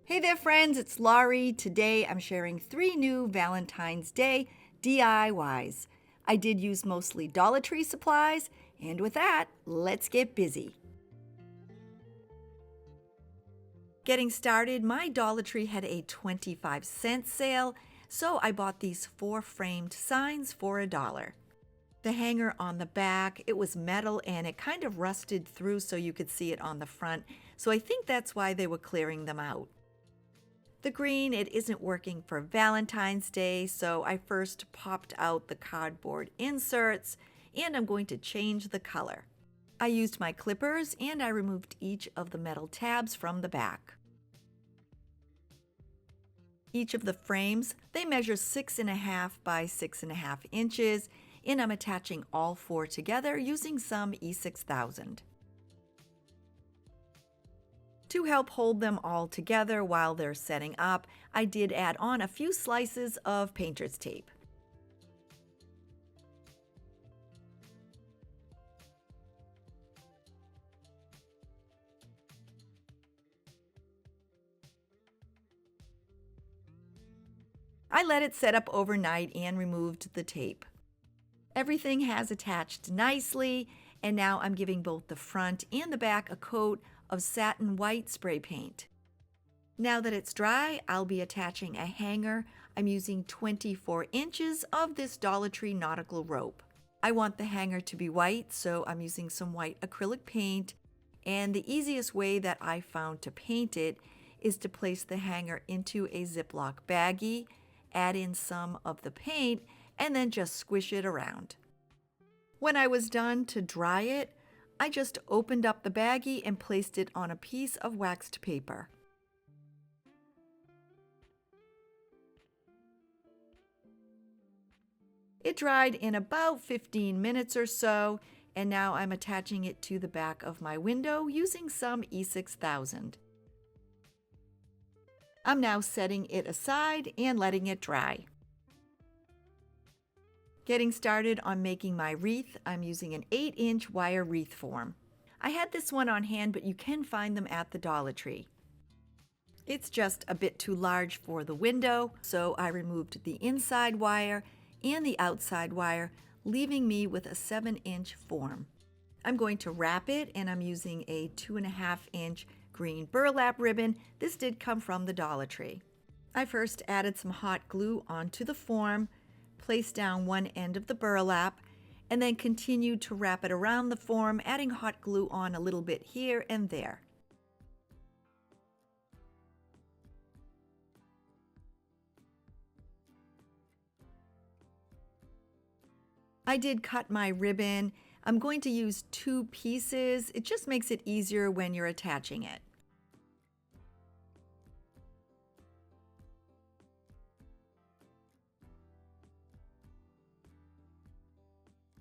Hey there, friends, it's Laurie. Today I'm sharing 3 new Valentine's Day DIYs. I did use mostly Dollar Tree supplies, and with that, let's get busy. Getting started, my Dollar Tree had a 25-cent sale, so I bought these 4 framed signs for $1. The hanger on the back, it was metal and it kind of rusted through so you could see it on the front, so I think that's why they were clearing them out. The green, it isn't working for Valentine's Day, so I first popped out the cardboard inserts and I'm going to change the color. I used my clippers and I removed each of the metal tabs from the back. Each of the frames, they measure 6.5 by 6.5 inches, and I'm attaching all 4 together using some E6000. To help hold them all together while they're setting up, I did add on a few slices of painter's tape. I let it set up overnight and removed the tape. Everything has attached nicely, and now I'm giving both the front and the back a coat of satin white spray paint. Now that it's dry, I'll be attaching a hanger. I'm using 24 inches of this Dollar Tree nautical rope. I want the hanger to be white, so I'm using some white acrylic paint, and the easiest way that I found to paint it is to place the hanger into a Ziploc baggie, add in some of the paint, and then just squish it around. When I was done to dry it, I just opened up the baggie and placed it on a piece of waxed paper. It dried in about 15 minutes or so, and now I'm attaching it to the back of my window using some E6000. I'm now setting it aside and letting it dry. Getting started on making my wreath, I'm using an 8-inch wire wreath form. I had this one on hand, but you can find them at the Dollar Tree. It's just a bit too large for the window, so I removed the inside wire and the outside wire, leaving me with a 7-inch form. I'm going to wrap it, and I'm using a 2.5-inch green burlap ribbon. This did come from the Dollar Tree. I first added some hot glue onto the form, placed down one end of the burlap, and then continued to wrap it around the form, adding hot glue on a little bit here and there. I did cut my ribbon. I'm going to use 2 pieces. It just makes it easier when you're attaching it.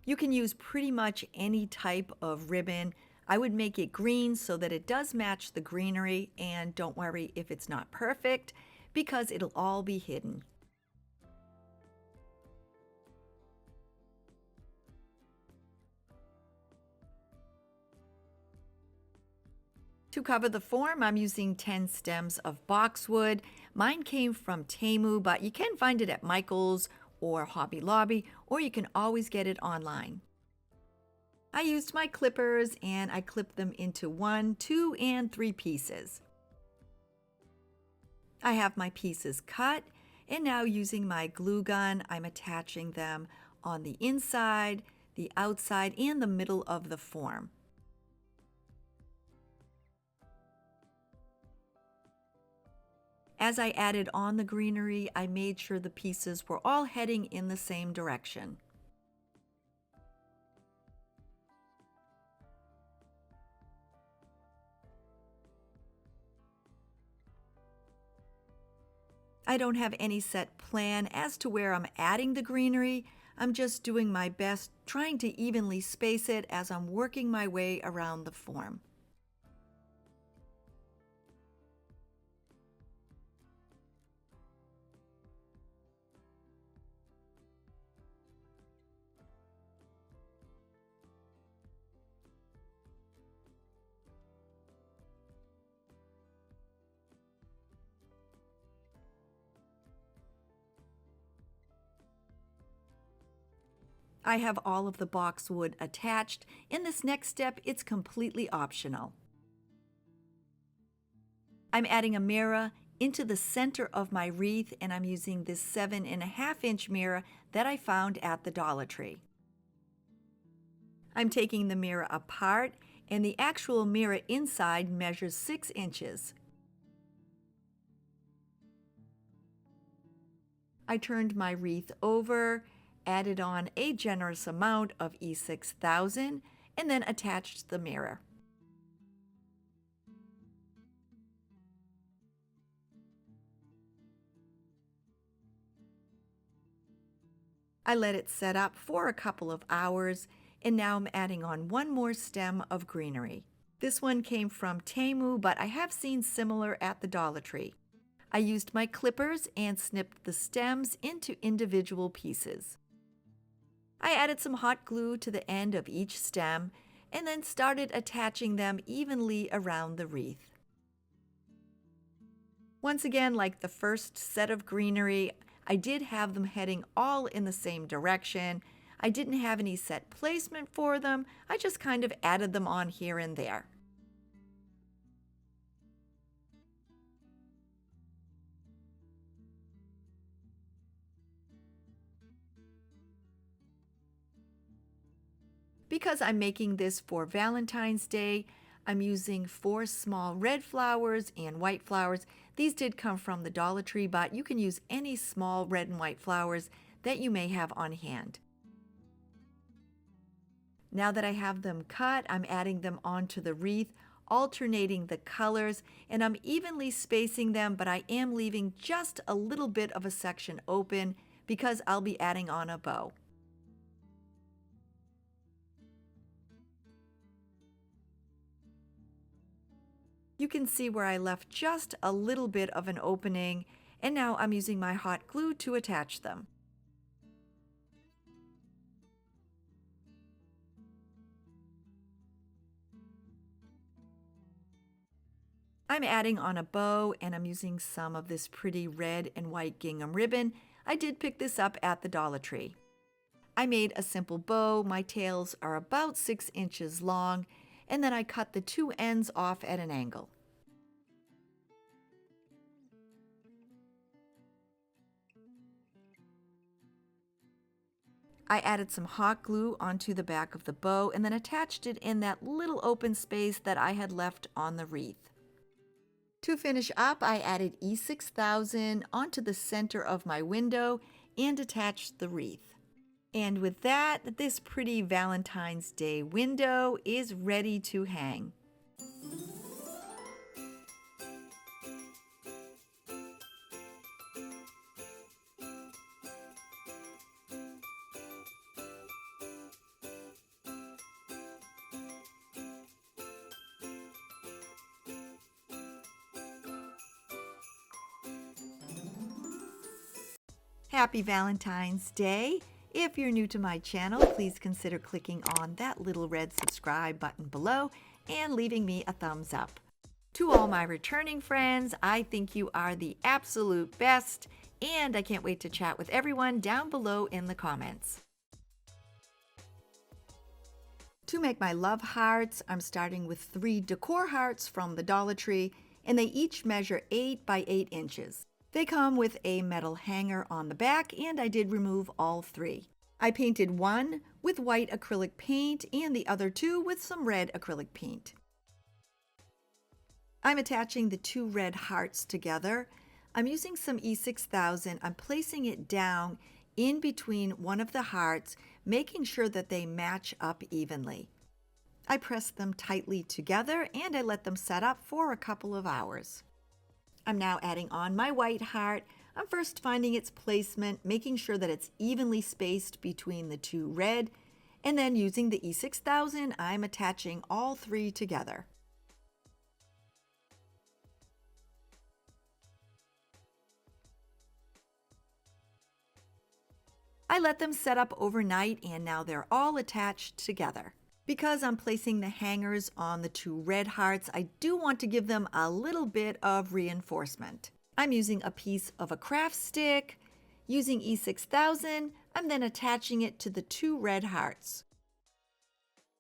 You can use pretty much any type of ribbon. I would make it green so that it does match the greenery, and don't worry if it's not perfect because it'll all be hidden. To cover the form, I'm using 10 stems of boxwood. Mine came from Temu, but you can find it at Michael's or Hobby Lobby, or you can always get it online. I used my clippers and I clipped them into 1, 2, and 3 pieces. I have my pieces cut, and now using my glue gun, I'm attaching them on the inside, the outside, and the middle of the form. As I added on the greenery, I made sure the pieces were all heading in the same direction. I don't have any set plan as to where I'm adding the greenery. I'm just doing my best, trying to evenly space it as I'm working my way around the form. I have all of the boxwood attached. In this next step, it's completely optional. I'm adding a mirror into the center of my wreath, and I'm using this 7.5-inch mirror that I found at the Dollar Tree. I'm taking the mirror apart, and the actual mirror inside measures 6 inches. I turned my wreath over, added on a generous amount of E6000, and then attached the mirror. I let it set up for a couple of hours, and now I'm adding on one more stem of greenery. This one came from Temu, but I have seen similar at the Dollar Tree. I used my clippers and snipped the stems into individual pieces. I added some hot glue to the end of each stem and then started attaching them evenly around the wreath. Once again, like the first set of greenery, I did have them heading all in the same direction. I didn't have any set placement for them. I just kind of added them on here and there. Because I'm making this for Valentine's Day, I'm using 4 small red flowers and white flowers. These did come from the Dollar Tree, but you can use any small red and white flowers that you may have on hand. Now that I have them cut, I'm adding them onto the wreath, alternating the colors, and I'm evenly spacing them, but I am leaving just a little bit of a section open because I'll be adding on a bow. You can see where I left just a little bit of an opening, and now I'm using my hot glue to attach them. I'm adding on a bow, and I'm using some of this pretty red and white gingham ribbon. I did pick this up at the Dollar Tree. I made a simple bow. My tails are about 6 inches long, and then I cut the 2 ends off at an angle. I added some hot glue onto the back of the bow and then attached it in that little open space that I had left on the wreath. To finish up, I added E6000 onto the center of my window and attached the wreath. And with that, this pretty Valentine's Day window is ready to hang. Happy Valentine's Day! If you're new to my channel, please consider clicking on that little red subscribe button below and leaving me a thumbs up. To all my returning friends, I think you are the absolute best, and I can't wait to chat with everyone down below in the comments. To make my love hearts, I'm starting with 3 Decor hearts from the Dollar Tree, and they each measure 8 by 8 inches. They come with a metal hanger on the back, and I did remove all 3. I painted one with white acrylic paint and the other 2 with some red acrylic paint. I'm attaching the 2 red hearts together. I'm using some E6000. I'm placing it down in between one of the hearts, making sure that they match up evenly. I press them tightly together and I let them set up for a couple of hours. I'm now adding on my white heart. I'm first finding its placement, making sure that it's evenly spaced between the 2 red, and then using the E6000, I'm attaching all 3 together. I let them set up overnight, and now they're all attached together. Because I'm placing the hangers on the 2 red hearts, I do want to give them a little bit of reinforcement. I'm using a piece of a craft stick. Using E6000, I'm then attaching it to the 2 red hearts.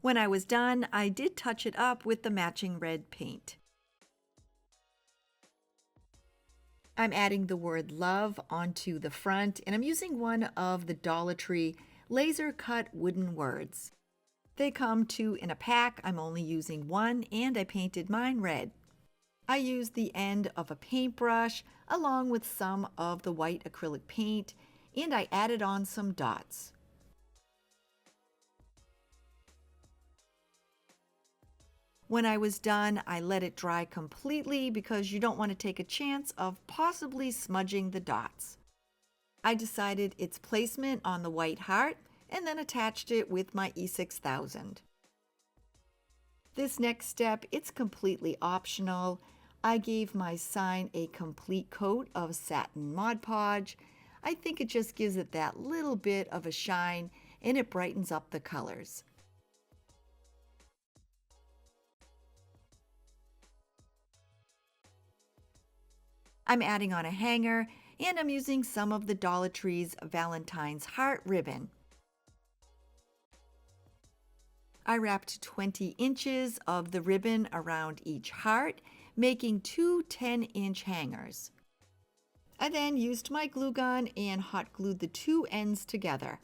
When I was done, I did touch it up with the matching red paint. I'm adding the word love onto the front, and I'm using one of the Dollar Tree laser cut wooden words. They come 2 in a pack. I'm only using 1, and I painted mine red. I used the end of a paintbrush along with some of the white acrylic paint, and I added on some dots. When I was done, I let it dry completely because you don't want to take a chance of possibly smudging the dots. I decided its placement on the white heart and then attached it with my E6000. This next step, it's completely optional. I gave my sign a complete coat of satin Mod Podge. I think it just gives it that little bit of a shine and it brightens up the colors. I'm adding on a hanger, and I'm using some of the Dollar Tree's Valentine's heart ribbon. I wrapped 20 inches of the ribbon around each heart, making 2 10-inch hangers. I then used my glue gun and hot glued the 2 ends together.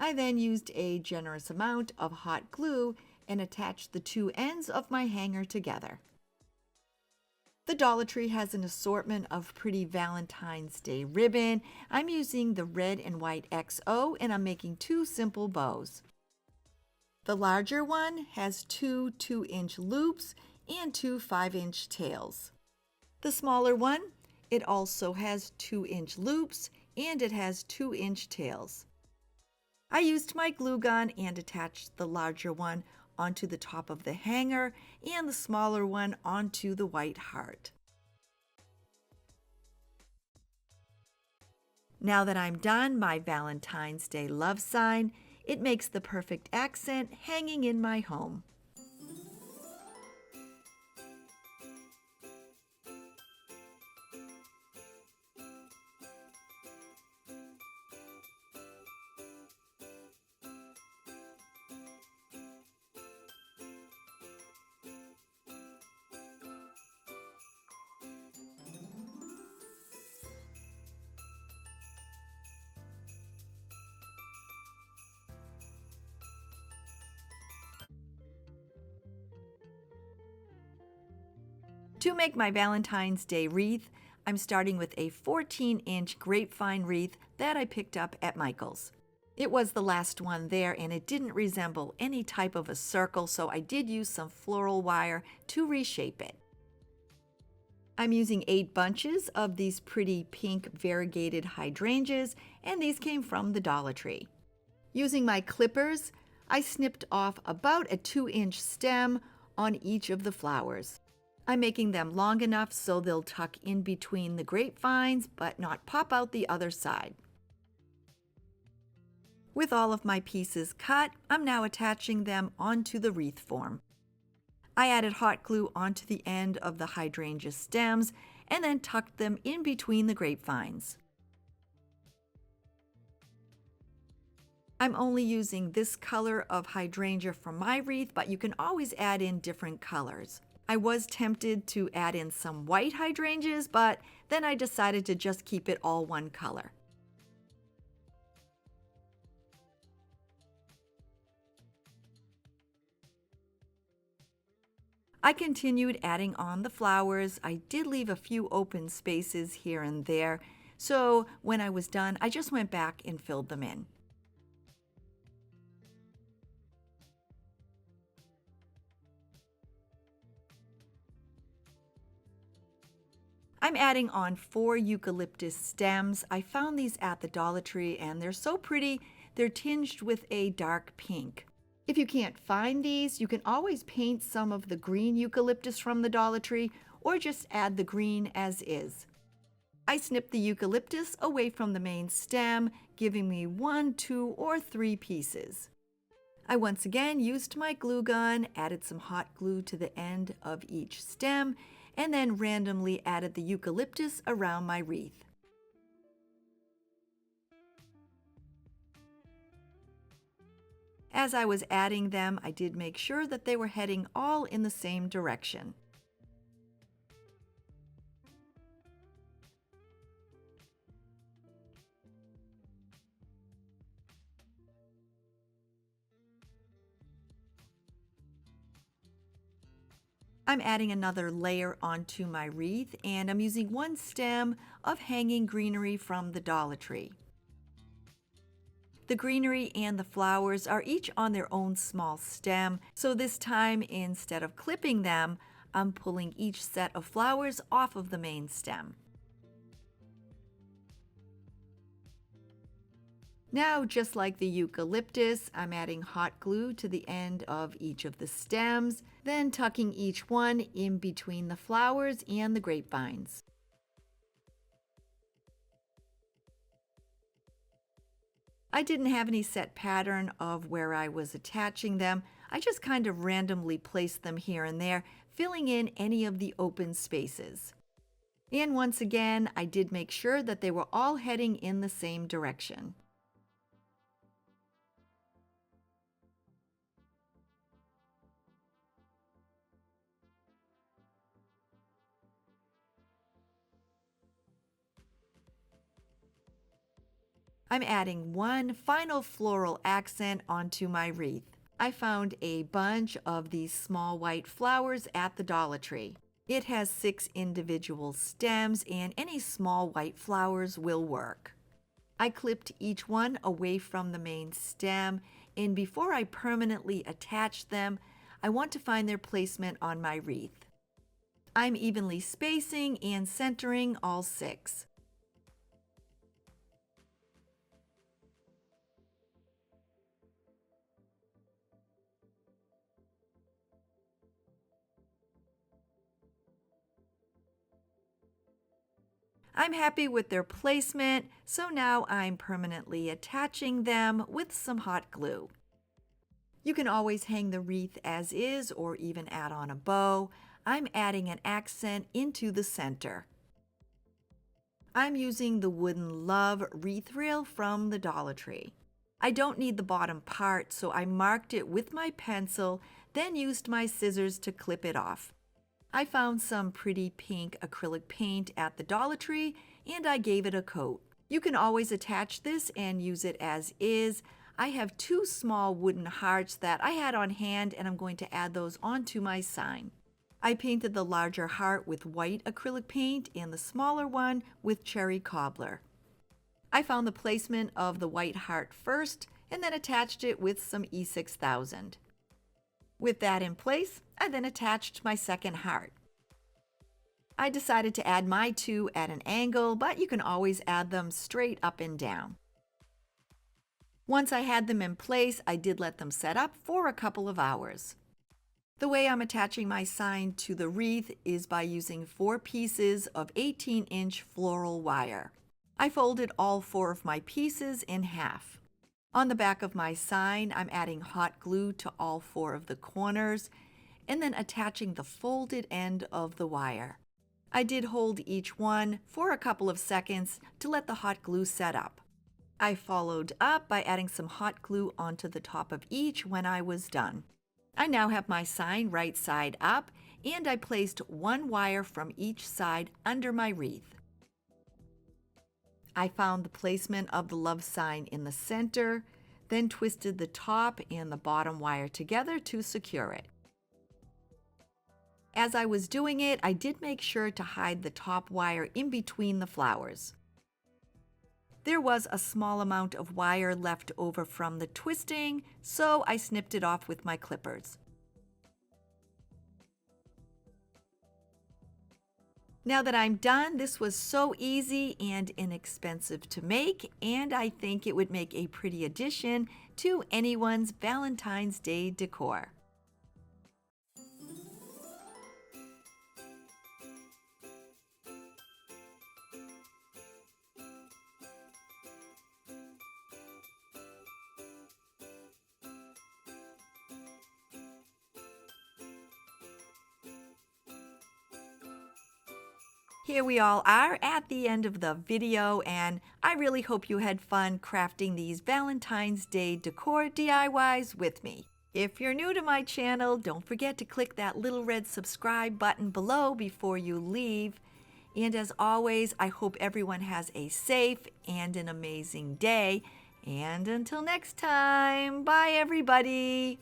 I then used a generous amount of hot glue and attached the 2 ends of my hanger together. The Dollar Tree has an assortment of pretty Valentine's Day ribbon. I'm using the red and white XO, and I'm making 2 simple bows. The larger one has 2 2-inch loops and 2 5-inch tails. The smaller one, it also has 2-inch loops and it has 2-inch tails. I used my glue gun and attached the larger one onto the top of the hanger and the smaller one onto the white heart. Now that I'm done my Valentine's Day love sign, it makes the perfect accent hanging in my home. To make my Valentine's Day wreath, I'm starting with a 14-inch grapevine wreath that I picked up at Michael's. It was the last one there and it didn't resemble any type of a circle, so I did use some floral wire to reshape it. I'm using 8 bunches of these pretty pink variegated hydrangeas, and these came from the Dollar Tree. Using my clippers, I snipped off about a 2-inch stem on each of the flowers. I'm making them long enough so they'll tuck in between the grapevines but not pop out the other side. With all of my pieces cut, I'm now attaching them onto the wreath form. I added hot glue onto the end of the hydrangea stems and then tucked them in between the grapevines. I'm only using this color of hydrangea for my wreath, but you can always add in different colors. I was tempted to add in some white hydrangeas, but then I decided to just keep it all one color. I continued adding on the flowers. I did leave a few open spaces here and there, so when I was done, I just went back and filled them in. I'm adding on 4 eucalyptus stems. I found these at the Dollar Tree and they're so pretty. They're tinged with a dark pink. If you can't find these, you can always paint some of the green eucalyptus from the Dollar Tree or just add the green as is. I snipped the eucalyptus away from the main stem, giving me 1, 2, or 3 pieces. I once again used my glue gun, added some hot glue to the end of each stem, and then randomly added the eucalyptus around my wreath. As I was adding them, I did make sure that they were heading all in the same direction. I'm adding another layer onto my wreath, and I'm using one stem of hanging greenery from the Dollar Tree. The greenery and the flowers are each on their own small stem, so this time instead of clipping them, I'm pulling each set of flowers off of the main stem. Now, just like the eucalyptus, I'm adding hot glue to the end of each of the stems, then tucking each one in between the flowers and the grapevines. I didn't have any set pattern of where I was attaching them. I just kind of randomly placed them here and there, filling in any of the open spaces. And once again, I did make sure that they were all heading in the same direction. I'm adding one final floral accent onto my wreath. I found a bunch of these small white flowers at the Dollar Tree. It has 6 individual stems, and any small white flowers will work. I clipped each one away from the main stem, and before I permanently attach them, I want to find their placement on my wreath. I'm evenly spacing and centering all 6. I'm happy with their placement, so now I'm permanently attaching them with some hot glue. You can always hang the wreath as is or even add on a bow. I'm adding an accent into the center. I'm using the wooden love wreath rail from the Dollar Tree. I don't need the bottom part, so I marked it with my pencil, then used my scissors to clip it off. I found some pretty pink acrylic paint at the Dollar Tree, and I gave it a coat. You can always attach this and use it as is. I have 2 small wooden hearts that I had on hand, and I'm going to add those onto my sign. I painted the larger heart with white acrylic paint and the smaller one with cherry cobbler. I found the placement of the white heart first and then attached it with some E6000. With that in place, I then attached my second heart. I decided to add my 2 at an angle, but you can always add them straight up and down. Once I had them in place, I did let them set up for a couple of hours. The way I'm attaching my sign to the wreath is by using 4 pieces of 18-inch floral wire. I folded all 4 of my pieces in half. On the back of my sign, I'm adding hot glue to all 4 of the corners and then attaching the folded end of the wire. I did hold each one for a couple of seconds to let the hot glue set up. I followed up by adding some hot glue onto the top of each when I was done. I now have my sign right side up, and I placed 1 wire from each side under my wreath. I found the placement of the love sign in the center, then twisted the top and the bottom wire together to secure it. As I was doing it, I did make sure to hide the top wire in between the flowers. There was a small amount of wire left over from the twisting, so I snipped it off with my clippers. Now that I'm done, this was so easy and inexpensive to make, and I think it would make a pretty addition to anyone's Valentine's Day decor. Here we all are at the end of the video, and I really hope you had fun crafting these Valentine's Day decor DIYs with me. If you're new to my channel, don't forget to click that little red subscribe button below before you leave. And as always, I hope everyone has a safe and an amazing day. And until next time, bye everybody.